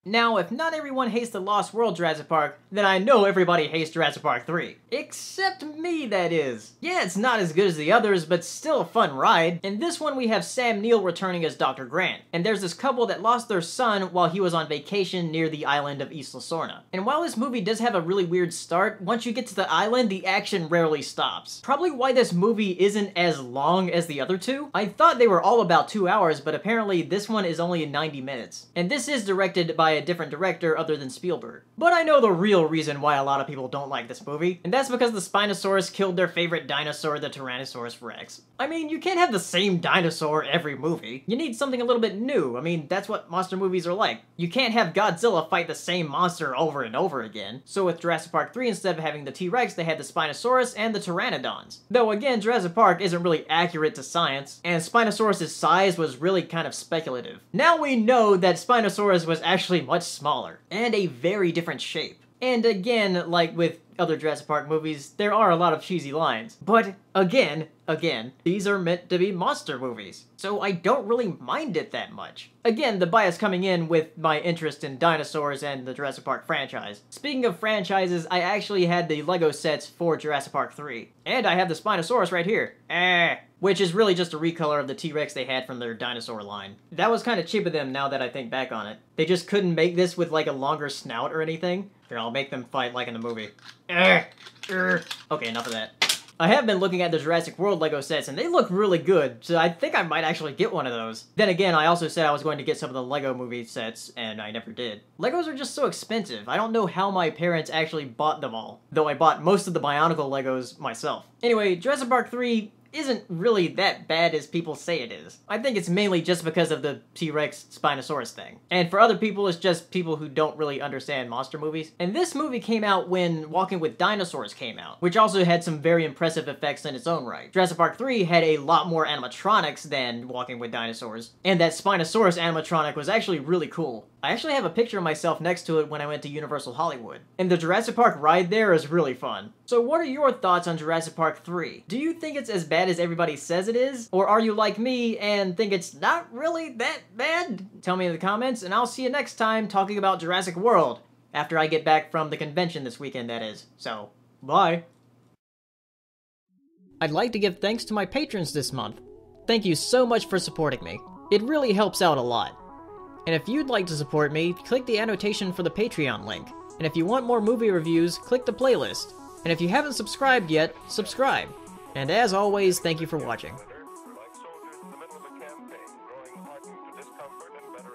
Now, if not everyone hates the Lost World Jurassic Park, then I know everybody hates Jurassic Park 3. Except me, that is. Yeah, it's not as good as the others, but still a fun ride. In this one, we have Sam Neill returning as Dr. Grant, and there's this couple that lost their son while he was on vacation near the island of Isla Sorna. And while this movie does have a really weird start, once you get to the island, the action rarely stops. Probably why this movie isn't as long as the other two. I thought they were all about 2 hours, but apparently this one is only 90 minutes. And this is directed by a different director other than Spielberg. But I know the real reason why a lot of people don't like this movie, and that's because the Spinosaurus killed their favorite dinosaur, the Tyrannosaurus Rex. I mean, you can't have the same dinosaur every movie. You need something a little bit new. I mean, that's what monster movies are like. You can't have Godzilla fight the same monster over and over again. So with Jurassic Park 3, instead of having the T-Rex, they had the Spinosaurus and the Pteranodons. Though again, Jurassic Park isn't really accurate to science, and Spinosaurus' size was really kind of speculative. Now we know that Spinosaurus was actually much smaller, and a very different shape. And again, like with other Jurassic Park movies, there are a lot of cheesy lines. But again, these are meant to be monster movies, so I don't really mind it that much. Again, the bias coming in with my interest in dinosaurs and the Jurassic Park franchise. Speaking of franchises, I actually had the Lego sets for Jurassic Park 3. And I have the Spinosaurus right here. Which is really just a recolor of the T-Rex they had from their dinosaur line. That was kind of cheap of them now that I think back on it. They just couldn't make this with like a longer snout or anything. Here, I'll make them fight like in the movie. Okay, enough of that. I have been looking at the Jurassic World Lego sets, and they look really good, so I think I might actually get one of those. Then again, I also said I was going to get some of the Lego movie sets, and I never did. Legos are just so expensive. I don't know how my parents actually bought them all, though I bought most of the Bionicle Legos myself. Anyway, Jurassic Park 3 isn't really that bad as people say it is. I think it's mainly just because of the T-Rex Spinosaurus thing. And for other people, it's just people who don't really understand monster movies. And this movie came out when Walking with Dinosaurs came out, which also had some very impressive effects in its own right. Jurassic Park 3 had a lot more animatronics than Walking with Dinosaurs, and that Spinosaurus animatronic was actually really cool. I actually have a picture of myself next to it when I went to Universal Hollywood. And the Jurassic Park ride there is really fun. So what are your thoughts on Jurassic Park 3? Do you think it's as bad as everybody says it is? Or are you like me and think it's not really that bad? Tell me in the comments, and I'll see you next time talking about Jurassic World. After I get back from the convention this weekend, that is. So, bye. I'd like to give thanks to my patrons this month. Thank you so much for supporting me. It really helps out a lot. And if you'd like to support me, click the annotation for the Patreon link. And if you want more movie reviews, click the playlist. And if you haven't subscribed yet, subscribe. And as always, thank you for watching. Like soldiers in the middle of a campaign, growing hardened to discomfort and better